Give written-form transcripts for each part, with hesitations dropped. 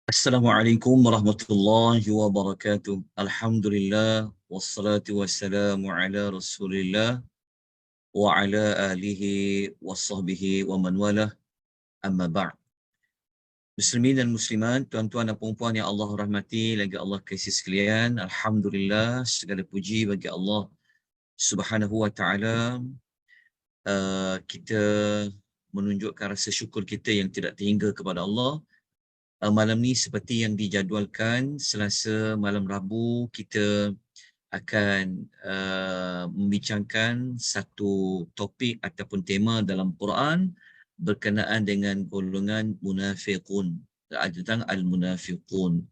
Assalamualaikum warahmatullahi wabarakatuh. Alhamdulillah wassalatu wassalamu ala Rasulillah wa ala alihi wasahbihi wa man walah. Amma ba'd. Muslimin dan muslimat, tuan-tuan dan puan-puan yang Allah rahmati, lagi Allah kasih sekalian, alhamdulillah, segala puji bagi Allah Subhanahu wa taala. Kita menunjukkan rasa syukur kita yang tidak terhingga kepada Allah. Malam ni seperti yang dijadualkan, Selasa malam Rabu, kita akan membincangkan satu topik ataupun tema dalam Quran berkenaan dengan golongan munafiqun, tentang al-munafiqun.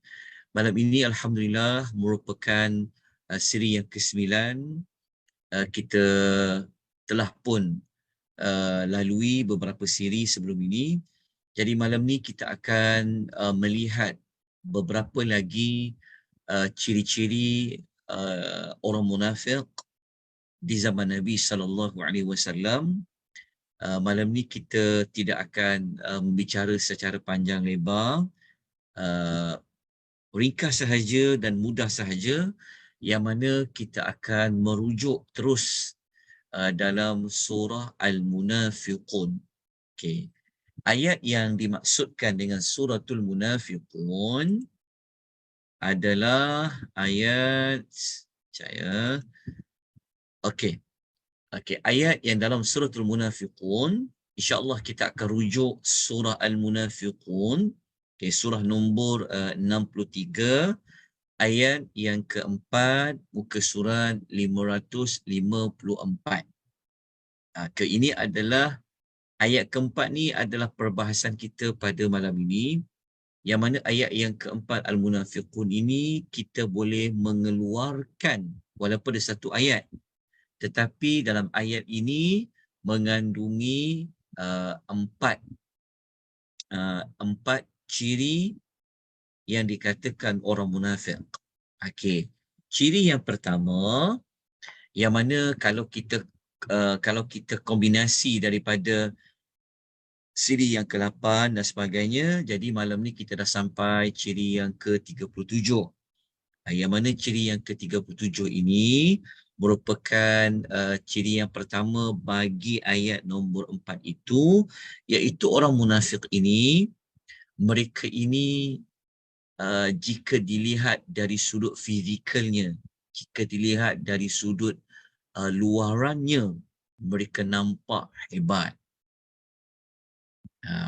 Malam ini alhamdulillah merupakan siri yang ke-9. Kita telah pun lalui beberapa siri sebelum ini. Jadi malam ni kita akan melihat beberapa lagi ciri-ciri orang munafik di zaman Nabi SAW. Malam ni kita tidak akan berbicara secara panjang lebar, ringkas sahaja dan mudah sahaja, yang mana kita akan merujuk terus dalam surah Al-Munafiqun. Okey. Ayat yang dimaksudkan dengan suratul Munafiqun adalah ayat ayat yang dalam suratul Munafiqun. InsyaAllah kita akan rujuk surah Al-Munafiqun, surah nombor 63, ayat yang keempat, muka surat 554. Ini adalah ayat keempat ni adalah perbahasan kita pada malam ini, yang mana ayat yang keempat Al-Munafiqun ini kita boleh mengeluarkan walaupun ada satu ayat, tetapi dalam ayat ini mengandungi empat ciri yang dikatakan orang munafik. Okey. Ciri yang pertama, yang mana kalau kita kombinasi daripada siri yang ke-8 dan sebagainya, jadi malam ni kita dah sampai ciri yang ke-37. Yang mana ciri yang ke-37 ini merupakan ciri yang pertama bagi ayat nombor 4 itu, iaitu orang munafik ini, mereka ini jika dilihat dari sudut fizikalnya, jika dilihat dari sudut luarannya, mereka nampak hebat.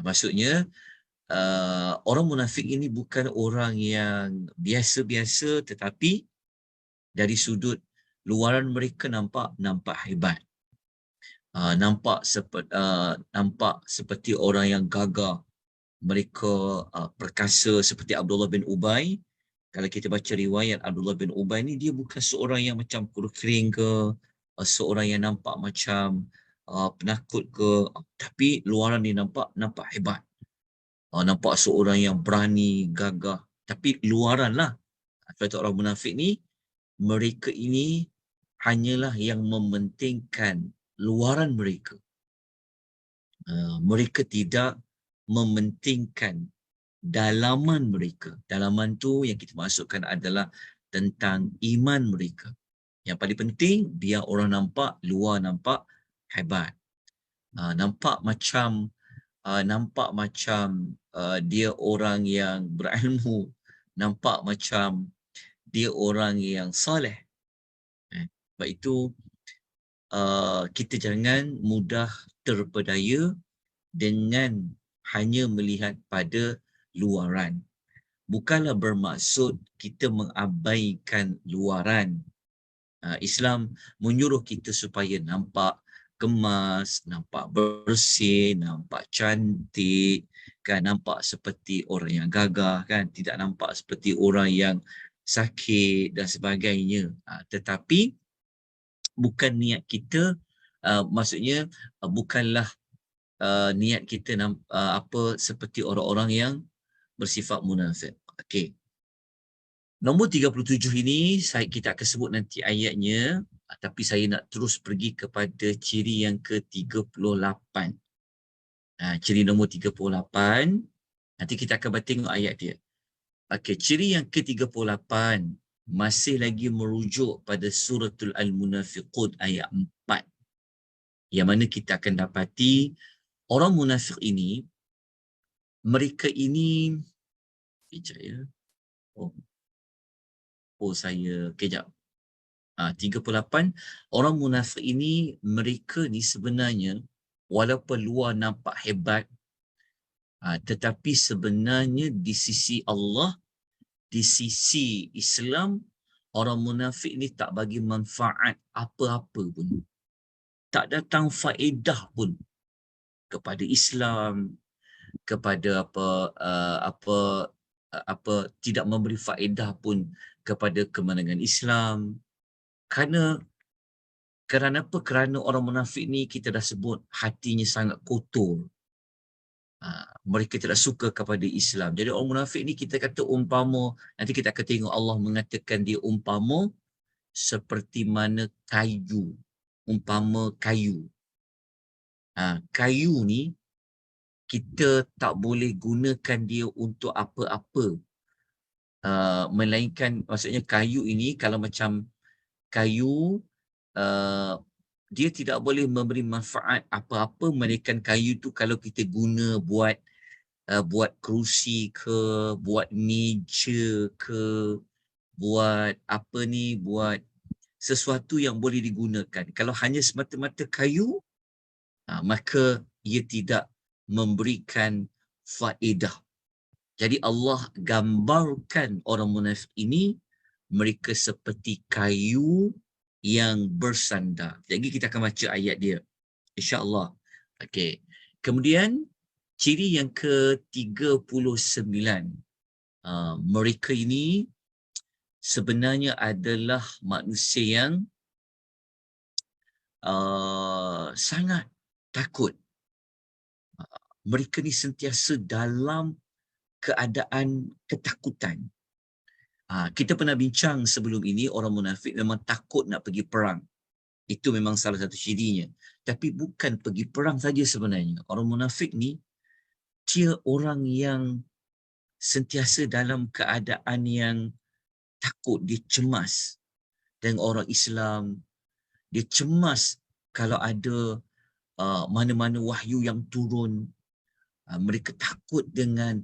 Maksudnya orang munafik ini bukan orang yang biasa-biasa, tetapi dari sudut luaran mereka nampak hebat. Nampak seperti orang yang gagah. Mereka perkasa seperti Abdullah bin Ubay. Kalau kita baca riwayat Abdullah bin Ubay ni, dia bukan seorang yang macam kering ke, seorang yang nampak macam penakut ke, tapi luaran dia nampak hebat. Nampak seorang yang berani, gagah, tapi luaran lah. Kata orang munafik ni, mereka ini hanyalah yang mementingkan luaran mereka. Mereka tidak mementingkan dalaman mereka. Dalaman tu yang kita masukkan adalah tentang iman mereka. Yang paling penting, biar orang nampak, luar nampak hebat. Nampak macam dia orang yang berilmu, nampak macam dia orang yang soleh. Sebab itu kita jangan mudah terpedaya dengan hanya melihat pada luaran. Bukanlah bermaksud kita mengabaikan luaran. Islam menyuruh kita supaya nampak kemas, nampak bersih, nampak cantik, kan, nampak seperti orang yang gagah, kan, tidak nampak seperti orang yang sakit dan sebagainya. Tetapi bukan niat kita, maksudnya bukanlah niat kita seperti orang-orang yang bersifat munafik. Okey. Nombor 37 ini kita akan sebut nanti ayatnya, tapi saya nak terus pergi kepada ciri yang ke-38. Ciri nombor 38, nanti kita akan tengok ayat dia. Okey, ciri yang ke-38 masih lagi merujuk pada suratul Al-Munafiqun ayat 4. Yang mana kita akan dapati orang munafik ini, mereka ini, kejap ya. Oh, saya, kejap. 38, orang munafik ini, mereka ni sebenarnya, walaupun luar nampak hebat, tetapi sebenarnya di sisi Allah, di sisi Islam, orang munafik ni tak bagi manfaat apa-apa pun. Tak datang faedah pun kepada Islam, kepada tidak memberi faedah pun kepada kemenangan Islam. Kerana apa? Kerana orang munafik ni kita dah sebut hatinya sangat kotor. Mereka tidak suka kepada Islam. Jadi orang munafik ni kita kata umpama, nanti kita akan tengok Allah mengatakan dia umpama seperti mana kayu. Umpama kayu. Kayu ni kita tak boleh gunakan dia untuk apa-apa. Melainkan maksudnya kayu ini kalau macam kayu, dia tidak boleh memberi manfaat apa-apa, melainkan kayu tu kalau kita guna buat kerusi ke, buat meja ke, buat buat sesuatu yang boleh digunakan. Kalau hanya semata-mata kayu, maka ia tidak memberikan faedah. Jadi Allah gambarkan orang munafik ini, mereka seperti kayu yang bersandar. Jadi kita akan baca ayat dia, insya-Allah. Okey. Kemudian ciri yang ke-39, mereka ini sebenarnya adalah manusia yang sangat takut. Mereka ni sentiasa dalam keadaan ketakutan. Kita pernah bincang sebelum ini, orang munafik memang takut nak pergi perang. Itu memang salah satu cirinya. Tapi bukan pergi perang saja sebenarnya. Orang munafik ni, dia orang yang sentiasa dalam keadaan yang takut, dia cemas. Dan orang Islam, dia cemas kalau ada mana-mana wahyu yang turun. Mereka takut dengan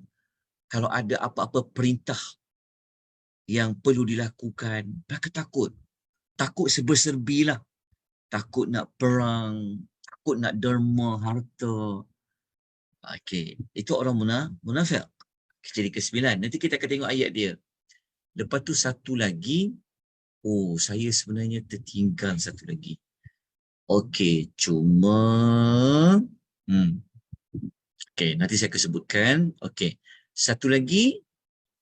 kalau ada apa-apa perintah yang perlu dilakukan. Mereka takut. Takut serba-serbilah. Takut nak perang, takut nak derma harta. Okey, itu orang munafik. Jadi ke-9. Nanti kita akan tengok ayat dia. Lepas tu satu lagi, saya sebenarnya tertinggal satu lagi. Okey, cuma okey, nanti saya akan sebutkan. Okey. Satu lagi,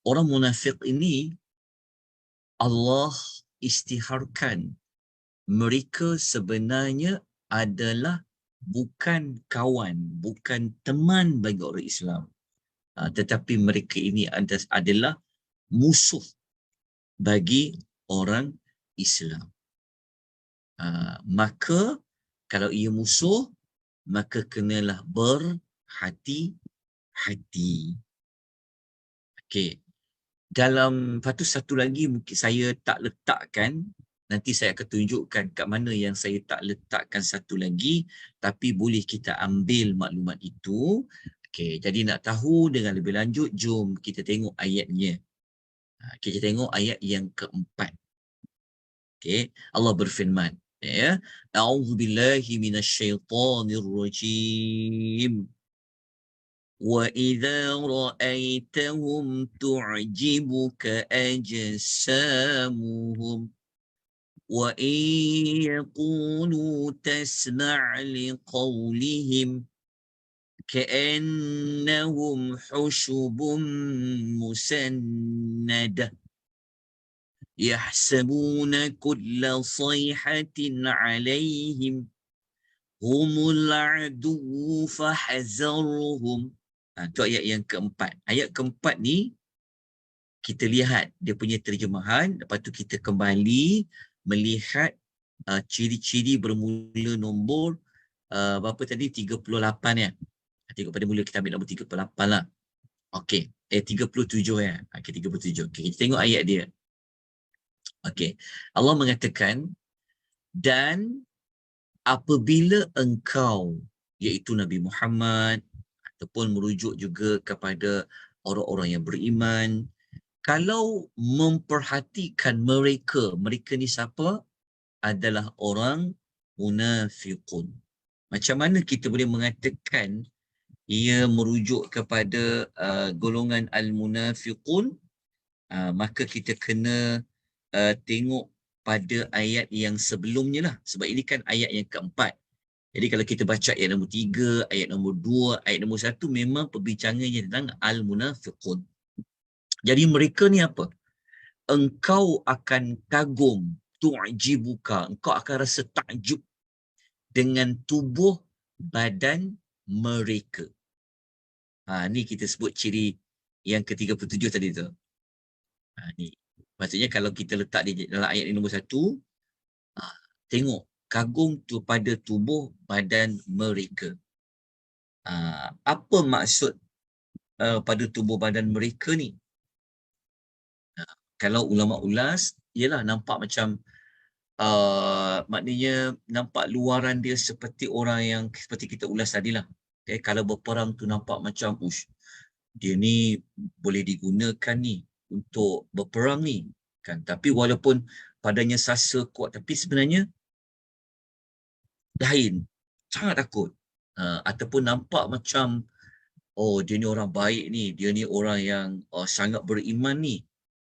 orang munafik ini Allah istiharkan mereka sebenarnya adalah bukan kawan, bukan teman bagi orang Islam. Tetapi mereka ini adalah musuh bagi orang Islam. Maka kalau ia musuh, maka kenalah berhati-hati. Okey. Dalam satu lagi mungkin saya tak letakkan, nanti saya akan tunjukkan kat mana yang saya tak letakkan satu lagi, tapi boleh kita ambil maklumat itu. Okey, jadi nak tahu dengan lebih lanjut, jom kita tengok ayatnya. Kita tengok ayat yang keempat. Okey, Allah berfirman, ya, a'udzubillahi minasyaitonirrajim. وَإِذَا رَأَيْتَهُمْ تُعْجِبُكَ أَجْسَامُهُمْ وَإِنْ يَقُولُوا تَسْمَعْ لِقَوْلِهِمْ كَأَنَّهُمْ حُشُبٌ مُّسَنَّدَةٌ يَحْسَبُونَ كُلَّ صَيْحَةٍ عَلَيْهِمْ هُمُ الْعَدُوُّ فَاحْذَرْهُمْ. Itu ayat yang keempat. Ayat keempat ni kita lihat dia punya terjemahan, lepas tu kita kembali melihat ciri-ciri bermula nombor berapa tadi, 38 ya. Tengok pada mula kita ambil nombor 38 lah. Okey. 37 ya. Okey, 37. Okey, kita tengok ayat dia. Okey. Allah mengatakan, dan apabila engkau, iaitu Nabi Muhammad, ataupun merujuk juga kepada orang-orang yang beriman, kalau memperhatikan mereka, mereka ni siapa? Adalah orang munafiqun. Macam mana kita boleh mengatakan ia merujuk kepada golongan al-munafiqun? Maka kita kena tengok pada ayat yang sebelumnya lah. Sebab ini kan ayat yang keempat. Jadi kalau kita baca ayat nombor 3, ayat nombor 2, ayat nombor 1, memang perbincangannya tentang al-munafiqun. Jadi mereka ni apa? Engkau akan kagum, tu'jibuka, engkau akan rasa takjub dengan tubuh badan mereka. Ni kita sebut ciri yang ke-37 tadi tu. Ni. Maksudnya kalau kita letak di dalam ayat ini nombor 1, tengok kagum tu pada tubuh badan mereka. Apa maksud pada tubuh badan mereka ni? Kalau ulama ulas, ialah nampak macam maknanya nampak luaran dia seperti orang yang seperti kita ulas tadilah. Okay, kalau berperang tu nampak macam dia ni boleh digunakan ni untuk berperang ni kan. Tapi walaupun badannya sasa kuat, tapi sebenarnya lain, sangat takut. Ataupun nampak macam dia ni orang baik ni, dia ni orang yang sangat beriman ni,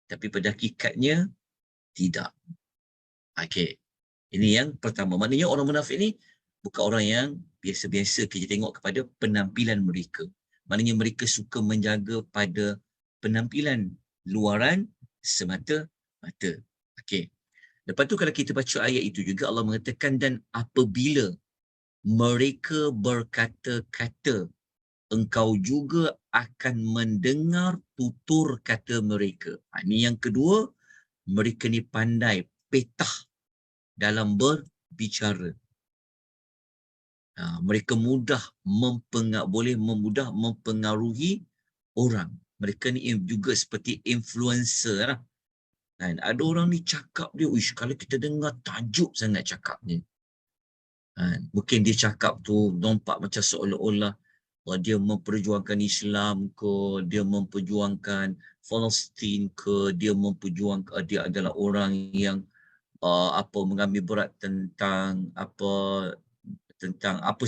tapi pada hakikatnya tidak. Okey. Ini yang pertama. Maknanya orang munafik ni bukan orang yang biasa-biasa. Kita tengok kepada penampilan mereka. Maknanya mereka suka menjaga pada penampilan luaran semata-mata. Okey. Lepas tu kalau kita baca ayat itu juga, Allah mengatakan, dan apabila mereka berkata-kata, engkau juga akan mendengar tutur kata mereka. Ini yang kedua, mereka ni pandai petah dalam berbicara. Mereka boleh mudah mempengaruhi orang. Mereka ni juga seperti influencer lah. Dan ada orang ni cakap dia, kalau kita dengar tajuk sangat cakapnya. Mungkin dia cakap tu nampak macam seolah-olah dia memperjuangkan Islam ke, dia memperjuangkan Palestin ke, dia memperjuangkan, dia adalah orang yang mengambil berat tentang apa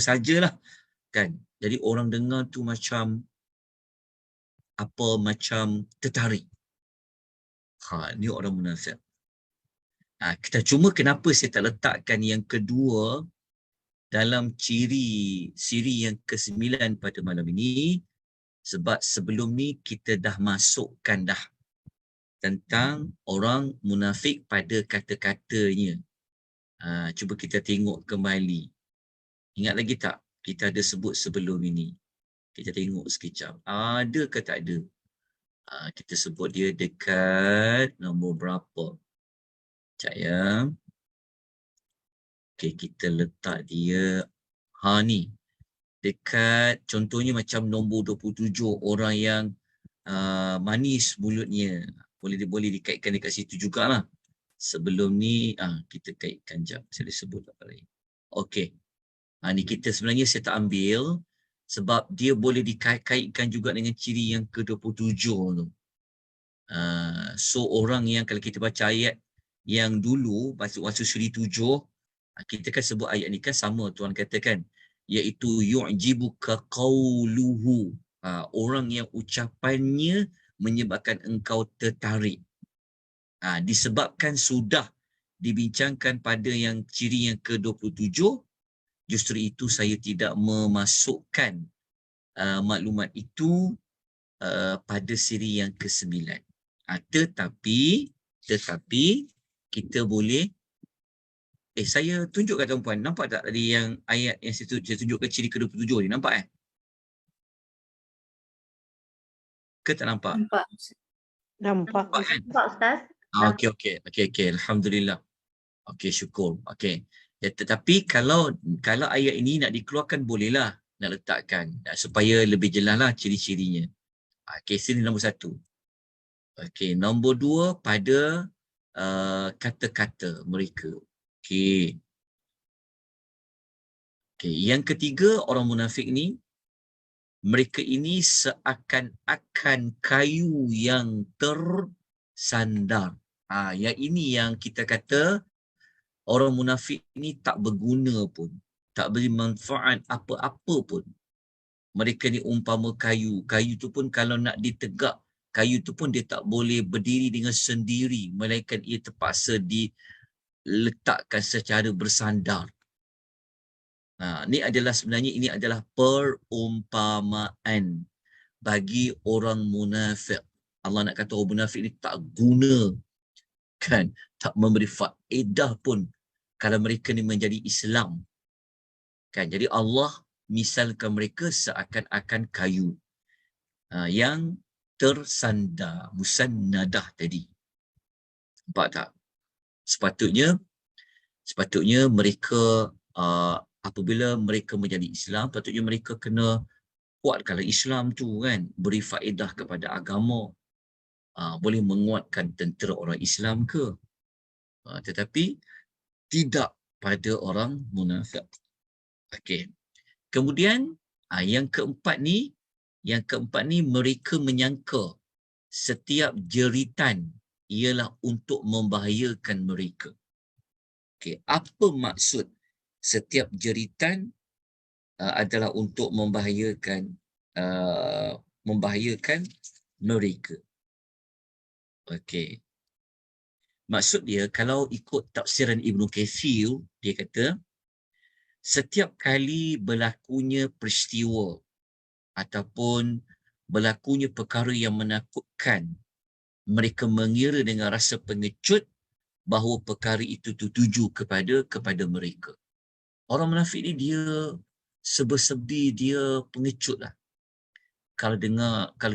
sajalah kan. Jadi orang dengar tu macam tertarik. Ni orang munafik. Kita cuma kenapa saya tak letakkan yang kedua dalam ciri yang ke-9 pada malam ini, sebab sebelum ni kita dah masukkan dah tentang orang munafik pada kata-katanya. Cuba kita tengok kembali. Ingat lagi tak? Kita ada sebut sebelum ini. Kita tengok sekejap. Ada ke tak ada? Kita sebut dia dekat nombor berapa? Sekejap ya. Okey, kita letak dia. Ni. Dekat contohnya macam nombor 27, orang yang manis mulutnya. Boleh dikaitkan dekat situ jugalah. Sebelum ni kita kaitkan jap. Saya sebut apa lagi. Okey. Ni kita sebenarnya saya tak ambil sebab dia boleh dikaitkan juga dengan ciri yang ke-27 tu. So orang yang kalau kita baca ayat yang dulu waktu suri 7, kita kan sebut ayat ni kan sama Tuhan katakan, iaitu yu'jibuka qawluhu. Orang yang ucapannya menyebabkan engkau tertarik. Disebabkan sudah dibincangkan pada yang ciri yang ke-27, justru itu saya tidak memasukkan maklumat itu pada siri yang ke-9. Tetapi kita boleh saya tunjuk kat tuan-puan, nampak tak tadi yang ayat yang saya tunjukkan ciri ke-27 ni, nampak ke tak nampak? Nampak kan? Nampak Ustaz? Okey. Alhamdulillah. Okey, syukur. Okey. Tetapi kalau ayat ini nak dikeluarkan, bolehlah nak letakkan supaya lebih jelaslah ciri-cirinya. Okey, sini nombor satu. Okey, nombor dua pada kata-kata mereka. Okey. Okey, yang ketiga orang munafik ni, mereka ini seakan-akan kayu yang tersandar. Yang ini yang kita kata orang munafik ni tak berguna pun, tak beri manfaat apa-apa pun. Mereka ni umpama kayu. Kayu tu pun kalau nak ditegak, kayu tu pun dia tak boleh berdiri dengan sendiri, melainkan ia terpaksa diletakkan secara bersandar. Ini adalah perumpamaan bagi orang munafik. Allah nak kata orang munafik ni tak guna, kan, tak memberi faedah pun kalau mereka ni menjadi Islam, kan. Jadi Allah misalkan mereka seakan-akan kayu yang tersandar, musannadah tadi. Nampak tak? Sepatutnya mereka apabila mereka menjadi Islam, patutnya mereka kena kuatkanlah Islam tu, kan, beri faedah kepada agama, boleh menguatkan tentera orang Islam ke, tetapi tidak pada orang munafik. Okey. Kemudian yang keempat ni mereka menyangka setiap jeritan ialah untuk membahayakan mereka. Okey, apa maksud setiap jeritan adalah untuk membahayakan mereka? Okey. Maksud dia, kalau ikut tafsiran Ibnu Katsir, dia kata setiap kali berlakunya peristiwa ataupun berlakunya perkara yang menakutkan, mereka mengira dengan rasa pengecut bahawa perkara itu tertuju kepada mereka. Orang munafik ni dia serba-serbi, dia pengecut lah. Kalau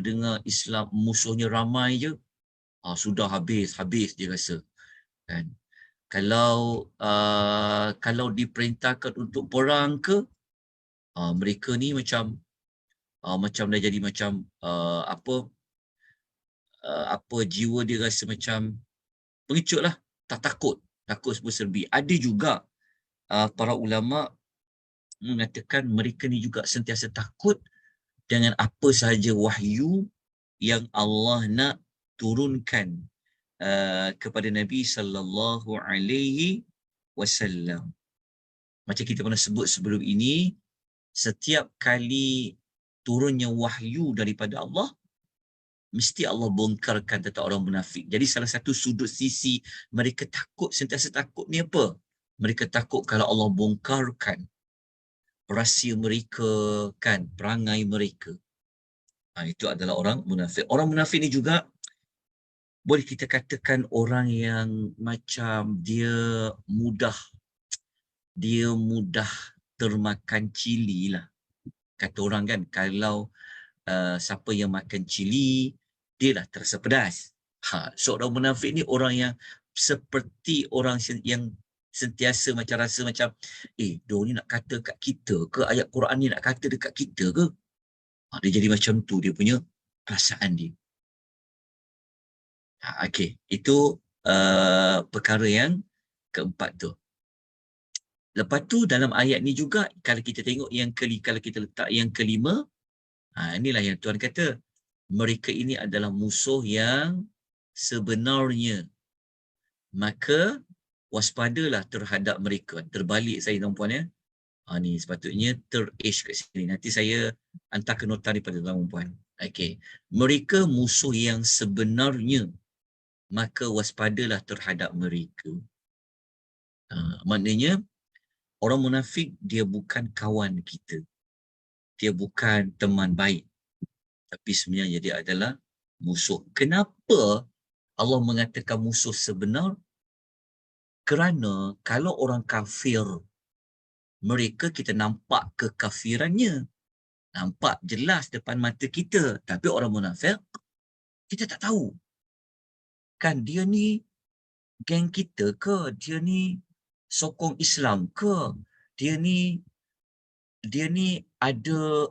dengar Islam musuhnya ramai je, sudah habis dia rasa, kan. Kalau diperintahkan untuk perang ke, mereka ni macam dah jadi macam jiwa dia rasa macam pengecut lah, takut serba-serbi. Ada juga para ulama mengatakan mereka ni juga sentiasa takut dengan apa sahaja wahyu yang Allah nak turunkan kepada Nabi sallallahu alaihi wasallam. Macam kita pernah sebut sebelum ini, setiap kali turunnya wahyu daripada Allah, mesti Allah bongkarkan tentang orang munafik. Jadi salah satu sudut sisi mereka takut, sentiasa takut ni apa? Mereka takut kalau Allah bongkarkan rahsia mereka, kan, perangai mereka. Itu adalah orang munafik. Orang munafik ni juga boleh kita katakan orang yang macam dia mudah termakan cili lah. Kata orang, kan, kalau siapa yang makan cili, dia lah terasa pedas. Seorang munafik ni orang yang seperti orang yang sentiasa macam rasa macam, diorang ni nak kata kat kita ke, ayat Quran ni nak kata dekat kita ke? Dia jadi macam tu dia punya perasaan dia. Okey, itu perkara yang keempat tu. Lepas tu dalam ayat ni juga, kalau kita tengok kalau kita letak yang kelima, inilah yang Tuhan kata, mereka ini adalah musuh yang sebenarnya, maka waspadalah terhadap mereka. Terbalik saya, tuan-puan, ya. Ni sepatutnya terish kat sini. Nanti saya hantarkan nota daripada tuan-puan. Okey. Mereka musuh yang sebenarnya, maka waspadalah terhadap mereka. Maknanya orang munafik dia bukan kawan kita. Dia bukan teman baik. Tapi sebenarnya dia adalah musuh. Kenapa Allah mengatakan musuh sebenar? Kerana kalau orang kafir, mereka kita nampak kekafirannya. Nampak jelas depan mata kita. Tapi orang munafik, kita tak tahu. Kan dia ni geng kita ke? Dia ni sokong Islam ke? Dia ni ada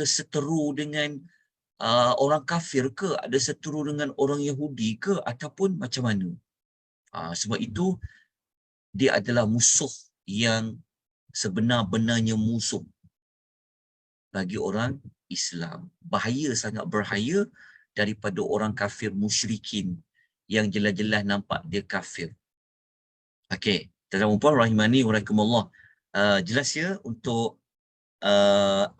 seteru dengan orang kafir ke, ada seteru dengan orang Yahudi ke, ataupun macam mana. Sebab itu dia adalah musuh yang sebenar-benarnya musuh bagi orang Islam. Bahaya, sangat bahaya daripada orang kafir musyrikin yang jelas-jelas nampak dia kafir. Okey, tuan-tuan dan puan rahimani wa rahimakumullah. Jelas ya untuk 4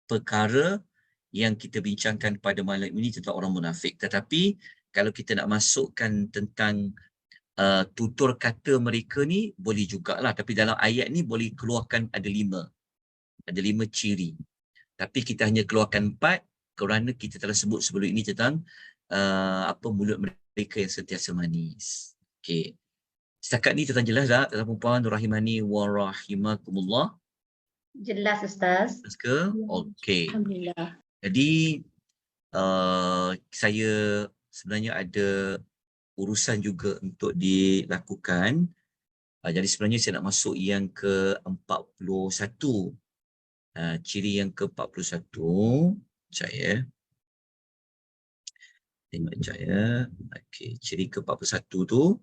perkara yang kita bincangkan pada malam ini tentang orang munafik. Tetapi kalau kita nak masukkan tentang tutur kata mereka ni, boleh jugalah. Tapi dalam ayat ni boleh keluarkan ada 5. Ada 5 ciri. Tapi kita hanya keluarkan 4 kerana kita telah sebut sebelum ini tentang mulut mereka yang sentiasa manis. Okey. Setakat ni tuan jelas tak? Tuan puan rahimani wa rahimakumullah. Jelas Ustaz. Jelas ke? Okey. Alhamdulillah. Jadi saya sebenarnya ada urusan juga untuk dilakukan. Jadi sebenarnya saya nak masuk yang ke-41. Ciri yang ke-41. Sekejap ya. Tengok sekejap ya. Okey, ciri ke-41 tu.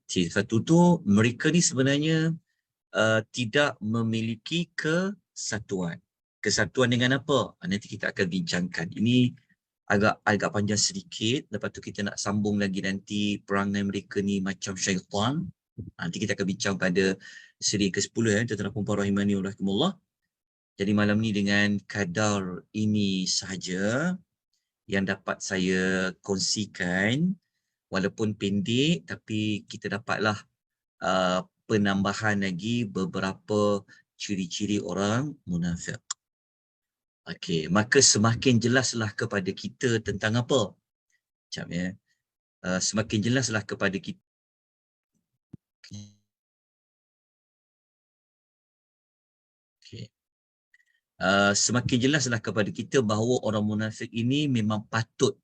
Ciri satu tu, mereka ni sebenarnya tidak memiliki kesatuan. Kesatuan dengan apa? Nanti kita akan bincangkan. Ini agak panjang sedikit. Lepas tu kita nak sambung lagi nanti perangai mereka ni macam syaitan. Nanti kita akan bincang pada siri ke-10 ya. Tuan-tuan dan puan rahimani wa rahimakumullah. Jadi malam ni dengan kadar ini sahaja yang dapat saya kongsikan. Walaupun pendek, tapi kita dapatlah penambahan lagi beberapa ciri-ciri orang munafik. Okey, maka semakin jelaslah kepada kita tentang apa? Macam ya. Semakin jelaslah kepada kita. Okey. Semakin jelaslah kepada kita bahawa orang munafik ini memang patut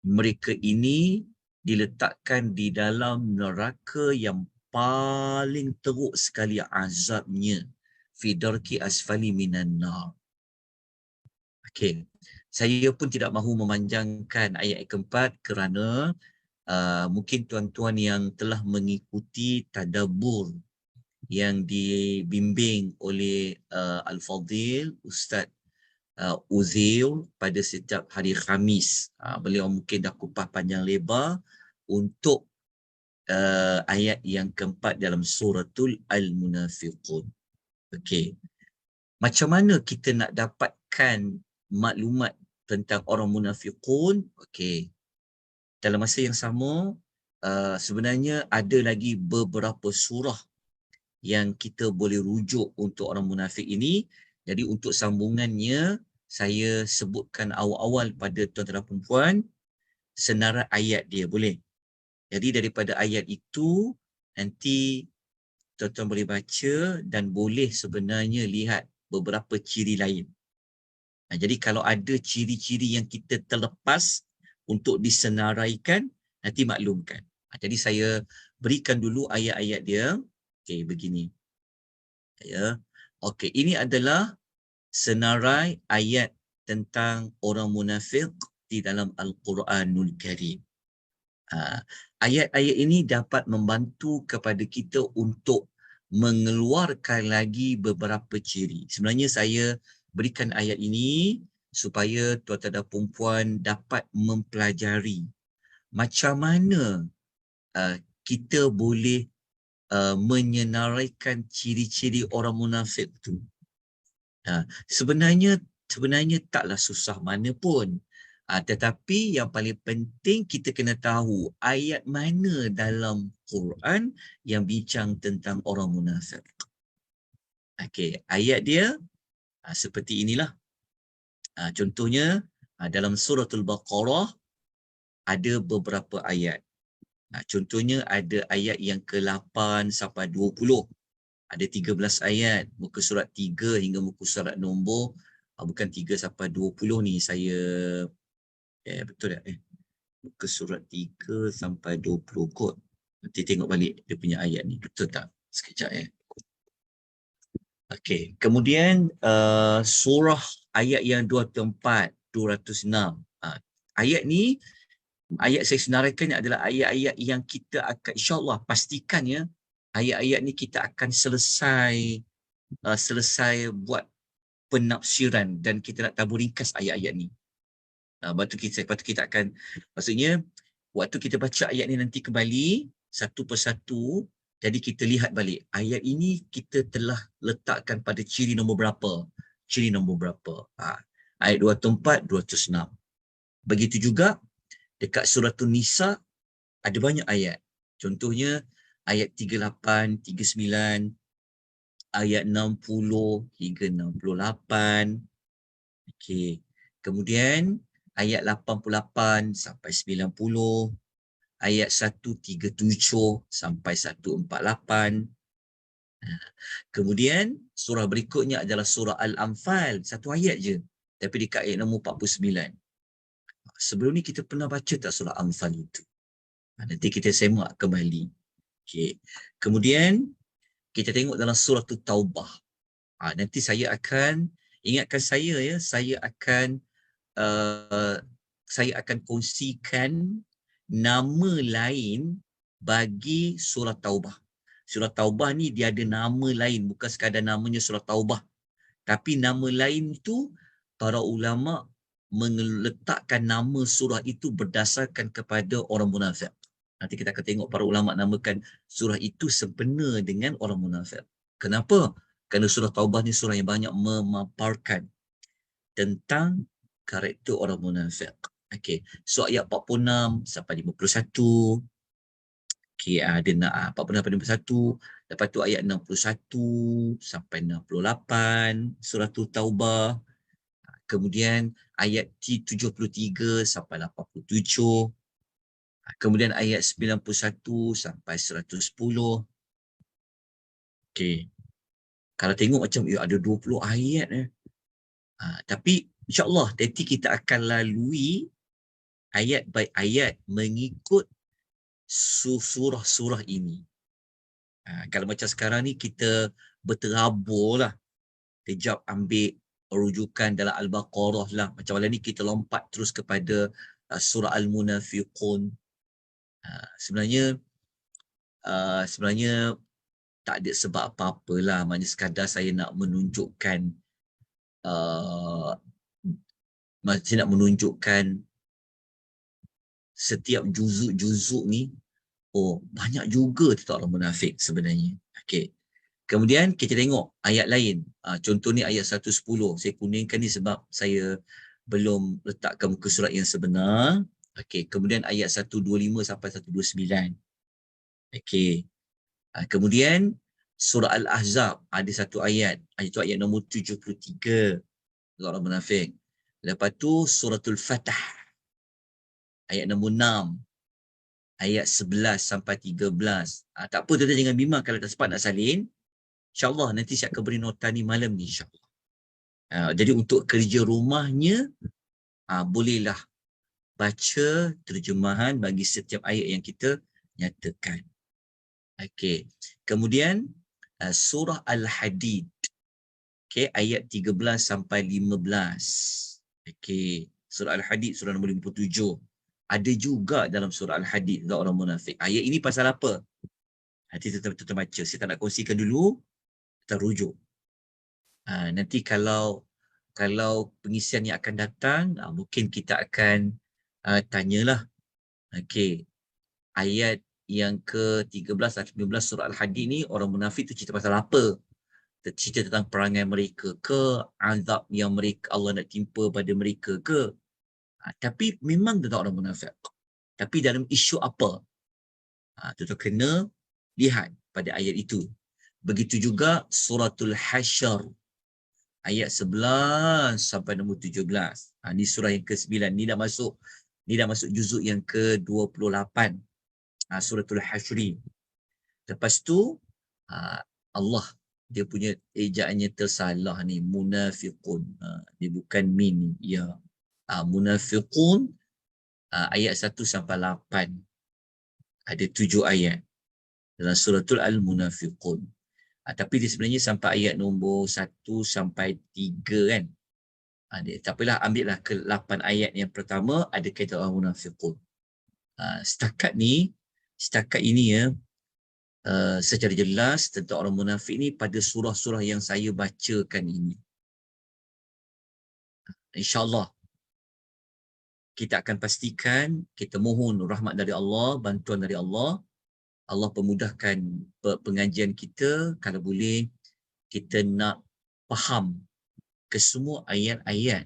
mereka ini diletakkan di dalam neraka yang paling teruk sekali azabnya, fi darki asfali minan nar. Okey, saya pun tidak mahu memanjangkan ayat keempat kerana mungkin tuan-tuan yang telah mengikuti tadabbur yang dibimbing oleh Al-Fadhil Ustaz Uzair pada setiap hari Khamis. Beliau mungkin dah kupas panjang lebar untuk ayat yang keempat dalam suratul Al-Munafiqun. Okey. Macam mana kita nak dapatkan maklumat tentang orang munafiqun? Okey. Dalam masa yang sama, sebenarnya ada lagi beberapa surah yang kita boleh rujuk untuk orang munafik ini. Jadi untuk sambungannya, saya sebutkan awal-awal pada tuan-tuan dan puan senarai ayat dia, boleh? Jadi daripada ayat itu, nanti tuan-tuan boleh baca dan boleh sebenarnya lihat beberapa ciri lain. Jadi kalau ada ciri-ciri yang kita terlepas untuk disenaraikan, nanti maklumkan. Jadi saya berikan dulu ayat-ayat dia. Okey, begini. Ya. Okey, ini adalah senarai ayat tentang orang munafik di dalam Al-Quranul Karim. Ayat-ayat ini dapat membantu kepada kita untuk mengeluarkan lagi beberapa ciri. Sebenarnya saya berikan ayat ini supaya tuan-tuan dan puan dapat mempelajari macam mana kita boleh menyenaraikan ciri-ciri orang munafik itu. Sebenarnya taklah susah mana pun. Tetapi yang paling penting kita kena tahu ayat mana dalam Quran yang bincang tentang orang munafik. Okey, ayat dia seperti inilah. Contohnya dalam suratul Baqarah ada beberapa ayat. Contohnya ada ayat yang ke-8 sampai 20. Ada 13 ayat, muka surat 3 hingga muka surat nombor bukan 3 sampai 20 ni saya betul tak? Muka surat 3 sampai 20 kot. Nanti tengok balik dia punya ayat ni, betul tak? Sekejap ya. Okey, kemudian surah ayat yang 204, 206. Ayat ni, ayat saya senaraikan ni adalah ayat-ayat yang kita akan, insyaAllah pastikan ya, ayat-ayat ni kita akan selesai buat penafsiran dan kita nak tabur ringkas ayat-ayat ni. Lepas tu kita akan, maksudnya waktu kita baca ayat ni nanti kembali satu persatu, jadi kita lihat balik ayat ini kita telah letakkan pada ciri nombor berapa. Ayat 204, 206. Begitu juga dekat suratul Nisa ada banyak ayat. Contohnya ayat 38, 39, ayat 60 hingga 68. Okey. Kemudian ayat 88 sampai 90, ayat 137 sampai 148. Kemudian surah berikutnya adalah surah Al-Anfal, satu ayat je, tapi dekat ayat nombor 49. Sebelum ni kita pernah baca tak surah Anfal itu? Nanti kita semak kembali. Okay. Kemudian kita tengok dalam surah Taubah. Nanti saya akan, ingatkan saya ya, saya akan kongsikan nama lain bagi surah Taubah. Surah Taubah ni dia ada nama lain, bukan sekadar namanya surah Taubah. Tapi nama lain tu para ulama meletakkan nama surah itu berdasarkan kepada orang munafik. Nanti kita akan tengok para ulama namakan surah itu sebenar dengan orang munafik. Kenapa? Kerana surah Taubah ni surah yang banyak memaparkan tentang karakter orang munafik. Okey, so ayat 46 sampai 51. Okey, dia nak 46 sampai 51. Lepas tu ayat 61 sampai 68 surah Taubah. Kemudian ayat 73 sampai 87. Kemudian ayat 91 sampai 110. Okey. Kalau tengok macam ada 20 ayat tapi insya-Allah nanti kita akan lalui ayat by ayat mengikut surah-surah ini. Kalau macam sekarang ni kita berterabur lah. Kejap ambil rujukan dalam Al-Baqarah lah. Macam mana ni kita lompat terus kepada surah Al-Munafiqun. Sebenarnya tak ada sebab apa-apa lah. Maknanya sekadar saya nak menunjukkan setiap juzuk-juzuk ni, banyak juga tentang orang munafik sebenarnya. Okey. Kemudian kita tengok ayat lain. Contoh ni ayat 110. Saya kuningkan ni sebab saya belum letakkan muka surat yang sebenar. Okey. Kemudian ayat 125 sampai 129. Okey. Kemudian surah Al-Ahzab ada satu ayat. Itu ayat nombor 73. Orang munafik. Lepas tu suratul Fatah. Ayat nombor 6. Ayat 11 sampai 13. Tak apa, tuan-tuan jangan bimbang kalau tak sempat nak salin. InsyaAllah nanti saya akan beri nota ni malam ni insyaAllah. Jadi untuk kerja rumahnya, bolehlah baca terjemahan bagi setiap ayat yang kita nyatakan. Okey. Kemudian surah Al-Hadid. Okey, ayat 13 sampai 15. Okey, surah Al-Hadid surah nombor 57. Ada juga dalam surah Al-Hadid tentang orang munafik. Ayat ini pasal apa? Nanti kita baca. Saya tak nak kongsikan dulu. Kita rujuk. Nanti kalau pengisian yang akan datang, mungkin kita akan tanyalah. Okey. Ayat yang ke-13 dan 15 surah Al-Hadid ni, orang munafik tu cerita pasal apa? Cerita tentang perangai mereka ke, azab yang Allah nak timpa pada mereka ke? Tapi memang tentang orang munafik. Tapi dalam isu apa? Tuan-tuan kena lihat pada ayat itu. Begitu juga suratul Hasyr. Ayat 11 sampai nombor 17. Ni surah yang ke-9. Ni dah masuk juzuk yang ke-28. Suratul Hasyri. Lepas tu Allah dia punya ejaannya tersalah ni, munafiqun. Dia bukan min, ya. Munafiqun ayat 1 sampai 8. Ada 7 ayat dalam suratul Al-Munafiqun. Tapi dia sebenarnya sampai ayat nombor 1 sampai 3 kan. Tak apalah, ambillah ke 8 ayat yang pertama ada kaitan orang munafiqun. Setakat ini ya, secara jelas tentang orang munafik ni pada surah-surah yang saya bacakan ini. InsyaAllah kita akan pastikan, kita mohon rahmat dari Allah, bantuan dari Allah. Allah pemudahkan pengajian kita, kalau boleh kita nak faham ke semua ayat-ayat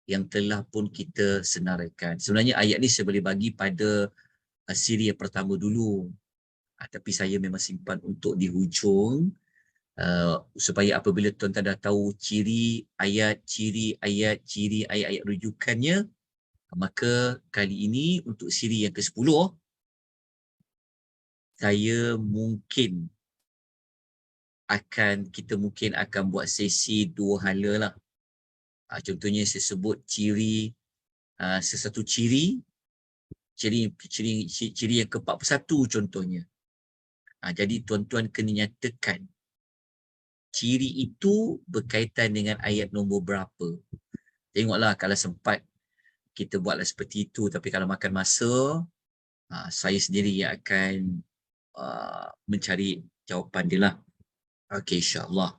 yang telah pun kita senaraikan. Sebenarnya ayat ni saya boleh bagi pada siri yang pertama dulu. Tapi saya memang simpan untuk di hujung, supaya apabila tuan-tuan dah tahu ciri ayat-ayat rujukannya, maka kali ini untuk siri yang ke-10 kita mungkin akan buat sesi 2 hala lah. Contohnya saya sebut sesuatu ciri yang ke-41 contohnya. Jadi tuan-tuan kena nyatakan ciri itu berkaitan dengan ayat nombor berapa. Tengoklah kalau sempat kita buatlah seperti itu, tapi kalau makan masa, saya sendiri yang akan mencari jawapan dia lah. Okey, insyaAllah.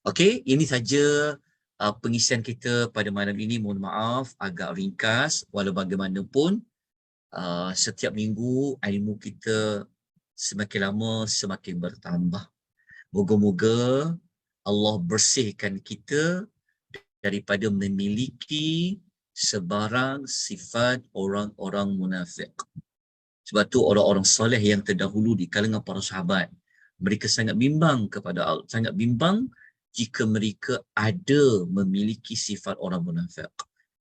Okey, ini saja pengisian kita pada malam ini. Mohon maaf agak ringkas, walau bagaimanapun setiap minggu ilmu kita semakin lama semakin bertambah. Moga-moga Allah bersihkan kita daripada memiliki sebarang sifat orang-orang munafik. Sebab tu orang-orang soleh yang terdahulu di kalangan para sahabat, mereka sangat bimbang kepada Allah, sangat bimbang jika mereka ada memiliki sifat orang munafik.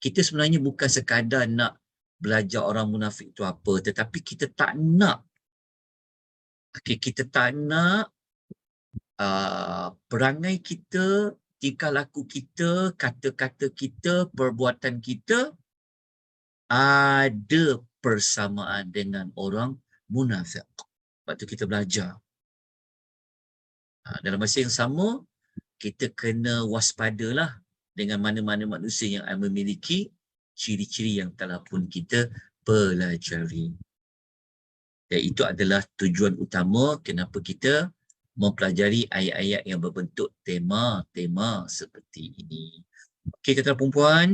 Kita sebenarnya bukan sekadar nak belajar orang munafik itu apa, tetapi kita tak nak perangai kita, tingkah laku kita, kata-kata kita, perbuatan kita ada persamaan dengan orang munafik. Sebab tu kita belajar. Dalam masa yang sama, kita kena waspadalah dengan mana-mana manusia yang memiliki ciri-ciri yang telah pun kita pelajari. Dan itu adalah tujuan utama kenapa kita mempelajari ayat-ayat yang berbentuk tema-tema seperti ini. Okey, tuan-tuan perempuan,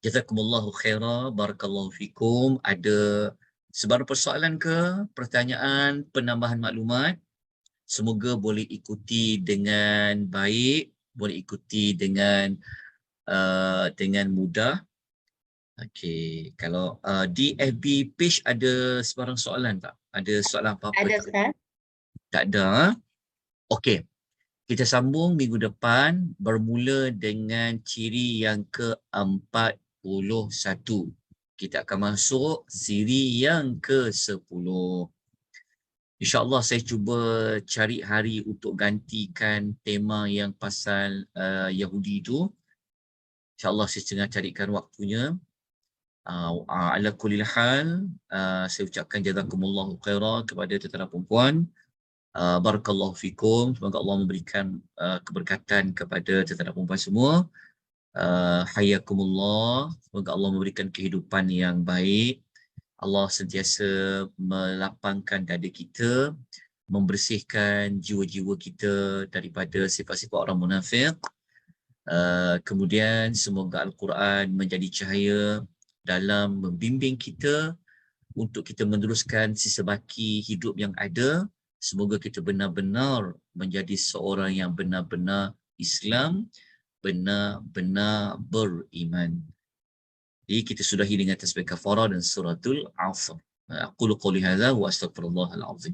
jazakumullahu khaira, barakallahu fikum. Ada sebarang persoalan ke, pertanyaan, penambahan maklumat? Semoga boleh ikuti dengan baik, boleh ikuti dengan mudah. Okey, kalau di FB page ada sebarang soalan tak? Ada soalan apa-apa? Ada, Ustaz. Tak ada. Okey, kita sambung minggu depan bermula dengan ciri yang ke-41. Kita akan masuk siri yang ke-10. InsyaAllah saya cuba cari hari untuk gantikan tema yang pasal Yahudi itu. InsyaAllah saya tengah carikan waktunya. Ala kulli hal, saya ucapkan jazakumullahu khairan kepada tentera perempuan. Barakallahu fikum. Semoga Allah memberikan keberkatan kepada tentera perempuan semua. Hayakumullah. Semoga Allah memberikan kehidupan yang baik. Allah sentiasa melapangkan dada kita, membersihkan jiwa-jiwa kita daripada sifat-sifat orang munafik. Kemudian semoga Al-Quran menjadi cahaya dalam membimbing kita untuk kita meneruskan sisa baki hidup yang ada. Semoga kita benar-benar menjadi seorang yang benar-benar Islam, benar-benar beriman. Jadi kita sudahi dengan tasbih kafarah dan suratul Asr. Aqulu qouli hadza wa astaghfirullahal azim.